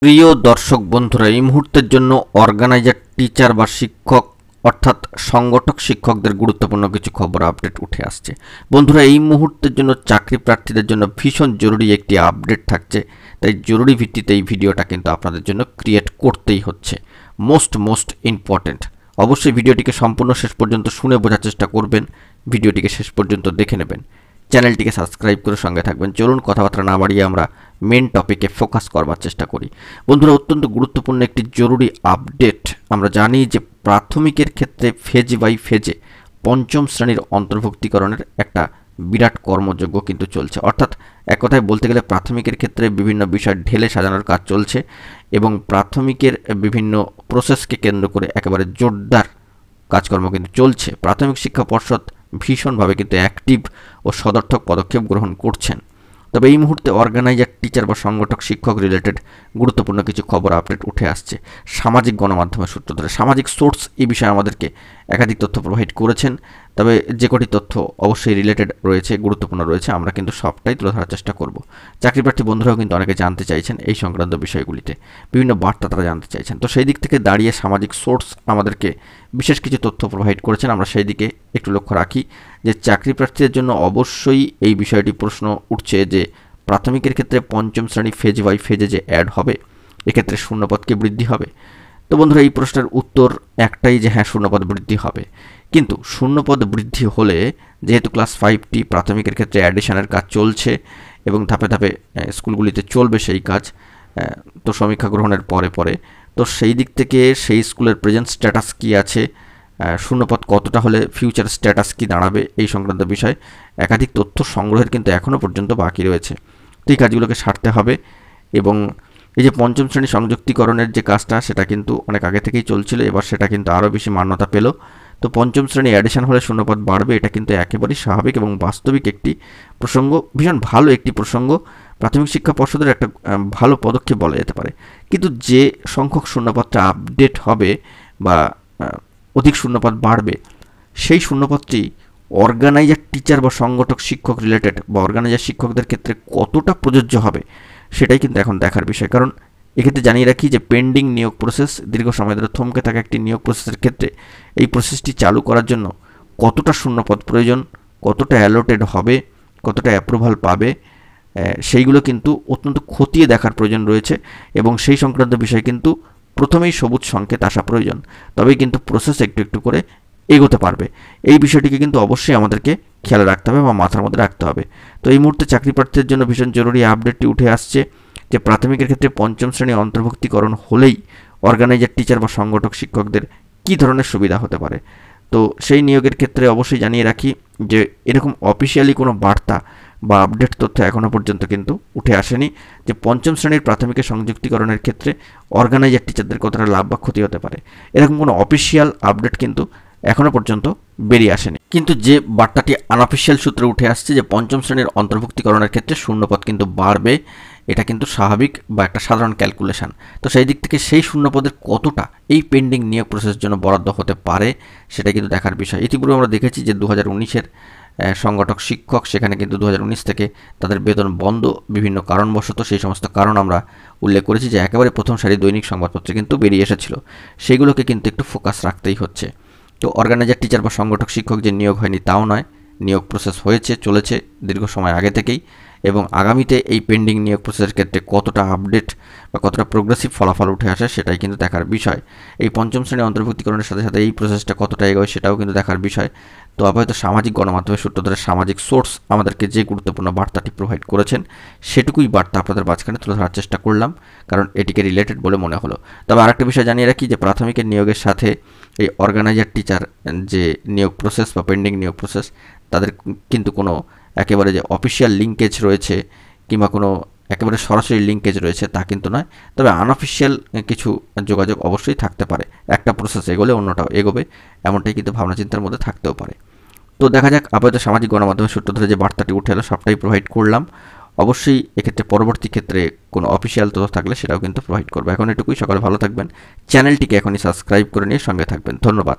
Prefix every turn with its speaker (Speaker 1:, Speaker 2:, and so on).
Speaker 1: প্রিয় দর্শক বন্ধুরা, এই মুহূর্তের জন্য অর্গানাইজার টিচার বা শিক্ষক অর্থাৎ সংগঠক শিক্ষকদের গুরুত্বপূর্ণ কিছু খবর আপডেট উঠে আসছে। বন্ধুরা, এই মুহূর্তের জন্য চাকরি প্রার্থীদের জন্য ভীষণ জরুরি একটি আপডেট থাকছে, তাই জরুরি ভিত্তিতে এই ভিডিওটা কিন্তু আপনাদের জন্য ক্রিয়েট করতেই হচ্ছে। Most important. অবশ্যই ভিডিওটিকে সম্পূর্ণ শেষ পর্যন্ত শুনে বোঝার চেষ্টা করবেন, ভিডিওটিকে শেষ পর্যন্ত দেখে নেবেন, চ্যানেলটিকে সাবস্ক্রাইব করে সঙ্গে থাকবেন। চলুন কথাবার্তা না বাড়িয়ে আমরা মেন টপিকে ফোকাস করবার চেষ্টা করি। বন্ধুরা, অত্যন্ত গুরুত্বপূর্ণ একটি জরুরি আপডেট। আমরা জানি যে প্রাথমিকের ক্ষেত্রে ফেজ বাই ফেজে পঞ্চম শ্রেণীর অন্তর্ভুক্তিকরণের একটা বিরাট কর্মযজ্ঞ কিন্তু চলছে। অর্থাৎ এক কথায় বলতে গেলে প্রাথমিকের ক্ষেত্রে বিভিন্ন বিষয় ঢেলে সাজানোর কাজ চলছে এবং প্রাথমিকের বিভিন্ন প্রসেসকে কেন্দ্র করে একেবারে জোরদার কাজকর্ম কিন্তু চলছে। প্রাথমিক শিক্ষা পর্ষদ ভীষণভাবে কিন্তু অ্যাক্টিভ ও সদর্থক পদক্ষেপ গ্রহণ করছেন। তবে এই মুহূর্তে অর্গানাইজার টিচার বা সংগঠক শিক্ষক রিলেটেড গুরুত্বপূর্ণ কিছু খবর আপডেট উঠে আসছে সামাজিক গণমাধ্যমের সূত্র ধরে। সামাজিক সোর্স এই বিষয়ে আমাদেরকে একাধিক তথ্য প্রোভাইড করেছেন, তবে যে কটি তথ্য অবশ্যই রিলেটেড রয়েছে, গুরুত্বপূর্ণ রয়েছে, আমরা কিন্তু সবটাই তুলে ধরার চেষ্টা করব। চাকরিপ্রার্থী বন্ধুরাও কিন্তু অনেকে জানতে চাইছেন এই সংক্রান্ত বিষয়গুলিতে, বিভিন্ন বার্তা তারা জানতে চাইছেন। তো সেই দিক থেকে দাঁড়িয়ে সামাজিক সোর্স আমাদেরকে বিশেষ কিছু তথ্য প্রোভাইড করেছেন, আমরা সেই দিকে একটু লক্ষ্য রাখি যে চাকরি প্রার্থীদের জন্য অবশ্যই এই বিষয়টি প্রশ্ন উঠছে যে প্রাথমিকের ক্ষেত্রে পঞ্চম শ্রেণী ফেজ বাই ফেজে যে অ্যাড হবে, এক্ষেত্রে শূন্যপদ কি বৃদ্ধি হবে? তো বন্ধুরা, এই প্রশ্নের উত্তর একটাই যে হ্যাঁ, শূন্যপদ বৃদ্ধি হবে। কিন্তু শূন্যপদ বৃদ্ধি হলে যেহেতু ক্লাস 5টি প্রাথমিকের ক্ষেত্রে অ্যাডিশনের কাজ চলছে এবং ধাপে ধাপে স্কুলগুলিতে চলবে সেই কাজ, তো সমীক্ষা গ্রহণের পরে তো সেই দিক থেকে সেই স্কুলের প্রেজেন্ট স্ট্যাটাস কী আছে, শূন্যপদ কতটা হলে ফিউচার স্ট্যাটাস কি দাঁড়াবে, এই সংক্রান্ত বিষয়ে একাধিক তথ্য সংগ্রহের কিন্তু এখনও পর্যন্ত বাকি রয়েছে। তো এই কাজগুলোকে সারতে হবে এবং এই যে পঞ্চম শ্রেণী সংযুক্তিকরণের যে কাজটা, সেটা কিন্তু অনেক আগে থেকেই চলছিল, এবার সেটা কিন্তু আরও বেশি মান্যতা পেল। তো পঞ্চম শ্রেণী অ্যাডিশন হলে শূন্যপদ বাড়বে, এটা কিন্তু একেবারেই স্বাভাবিক এবং বাস্তবিক একটি প্রসঙ্গ, ভীষণ ভালো একটি প্রসঙ্গ। প্রাথমিক শিক্ষা পর্ষদের একটা ভালো পদক্ষেপ বলা যেতে পারে। কিন্তু যে সংখ্যক শূন্যপদটা আপডেট হবে বা অধিক শূন্যপদ বাড়বে, সেই শূন্যপদটি অর্গানাইজার টিচার বা সংগঠক শিক্ষক রিলেটেড বা অর্গানাইজার শিক্ষকদের ক্ষেত্রে কতটা প্রযোজ্য হবে, সেটাই কিন্তু এখন দেখার বিষয়। কারণ এক্ষেত্রে জানিয়ে রাখি যে পেন্ডিং নিয়োগ প্রসেস, দীর্ঘ সময় ধরে থমকে থাকা একটি নিয়োগ প্রসেসের ক্ষেত্রে এই প্রসেসটি চালু করার জন্য কতটা শূন্যপদ প্রয়োজন, কতটা অ্যালোটেড হবে, কতটা অ্যাপ্রুভাল পাবে, সেইগুলো কিন্তু অত্যন্ত খতিয়ে দেখার প্রয়োজন রয়েছে এবং সেই সংক্রান্ত বিষয় কিন্তু প্রথমেই সবুজ সংকেত আসা প্রয়োজন, তবেই কিন্তু প্রসেস একটু একটু করে এগোতে পারবে। এই বিষয়টিকে কিন্তু অবশ্যই আমাদেরকে খেয়াল রাখতে হবে বা মাথার মধ্যে রাখতে হবে। তো এই মুহূর্তে চাকরি প্রার্থীদের জন্য ভীষণ জরুরি আপডেটটি উঠে আসছে যে প্রাথমিকের ক্ষেত্রে পঞ্চম শ্রেণী অন্তর্ভুক্তিকরণ হলেই অর্গানাইজার টিচার বা সংগঠক শিক্ষকদের কী ধরনের সুবিধা হতে পারে। তো সেই নিয়োগের ক্ষেত্রে অবশ্যই জানিয়ে রাখি যে এরকম অফিসিয়ালি কোনো বার্তা বা আপডেট তথ্য এখনও পর্যন্ত কিন্তু উঠে আসেনি যে পঞ্চম শ্রেণীর প্রাথমিকের সংযুক্তিকরণের ক্ষেত্রে অর্গানাইজার টিচারদের কতটা লাভ বা ক্ষতি হতে পারে, এরকম কোনো অফিসিয়াল আপডেট কিন্তু এখনও পর্যন্ত বেরিয়ে আসেনি। কিন্তু যে বার্তাটি আনঅফিসিয়াল সূত্রে উঠে আসছে যে পঞ্চম শ্রেণীর অন্তর্ভুক্তিকরণের ক্ষেত্রে শূন্যপদ কিন্তু বাড়বে, এটা কিন্তু স্বাভাবিক বা একটা সাধারণ ক্যালকুলেশন। তো সেই দিক থেকে সেই শূন্যপদের কতটা এই পেন্ডিং নিয়োগ প্রসেসের জন্য বরাদ্দ হতে পারে, সেটা কিন্তু দেখার বিষয়। ইতিপূর্বে আমরা দেখেছি যে 2019-এর সংগঠক শিক্ষক, সেখানে কিন্তু 2019 থেকে তাদের বেতন বন্ধ বিভিন্ন কারণবশত, সেই সমস্ত কারণ আমরা উল্লেখ করেছি যে একেবারে প্রথম সারি দৈনিক সংবাদপত্রে কিন্তু বেরিয়ে এসেছিল, সেইগুলোকে কিন্তু একটু ফোকাস রাখতেই হচ্ছে। তো অর্গানাইজার টিচার বা সংগঠক শিক্ষক যে নিয়োগ হয়নি তাও নয়, নিয়োগ প্রসেস হয়েছে, চলেছে দীর্ঘ সময় আগে থেকেই এবং আগামীতে এই পেন্ডিং নিয়োগ প্রসেসের ক্ষেত্রে কতটা আপডেট বা কতটা প্রোগ্রেসিভ ফলাফল উঠে আসে, সেটাই কিন্তু দেখার বিষয়। এই পঞ্চম শ্রেণী অন্তর্ভুক্তিকরণের সাথে সাথে এই প্রসেসটা কতটা এগোয়, সেটাও কিন্তু দেখার বিষয়। তো আপাতত সামাজিক গণমাধ্যমের সূত্র ধরে সামাজিক সোর্স আমাদেরকে যে গুরুত্বপূর্ণ বার্তাটি প্রোভাইড করেছেন, সেটুকুই বার্তা আপনাদের মাঝখানে তুলে ধরার চেষ্টা করলাম, কারণ এটিকে রিলেটেড বলে মনে হলো। তবে আরেকটা বিষয় জানিয়ে রাখি যে প্রাথমিকের নিয়োগের সাথে এই অর্গানাইজার টিচার যে নিয়োগ প্রসেস বা পেন্ডিং নিয়োগ প্রসেস, তাদের কিন্তু কোনো একেবারে যে অফিসিয়াল লিঙ্কেজ রয়েছে কিংবা কোনো একেবারে সরাসরি লিঙ্কেজ রয়েছে তা কিন্তু নয়। তবে আনঅফিসিয়াল কিছু যোগাযোগ অবশ্যই থাকতে পারে, একটা প্রসেস এগোলে অন্যটাও এগোবে, এমনটাই কিন্তু ভাবনা চিন্তার মধ্যে থাকতেও পারে। তো দেখা যাক, আপাতত সামাজিক গণমাধ্যমের সূত্র ধরে যে বার্তাটি উঠে এলো সবটাই প্রোভাইড করলাম। অবশ্যই এক্ষেত্রে পরবর্তী ক্ষেত্রে কোনো অফিসিয়াল তথ্য থাকলে সেটাও কিন্তু প্রোভাইড করবো। এখন এটুকুই, সকালে ভালো থাকবেন, চ্যানেলটিকে এখনই সাবস্ক্রাইব করে নিয়ে সঙ্গে থাকবেন। ধন্যবাদ।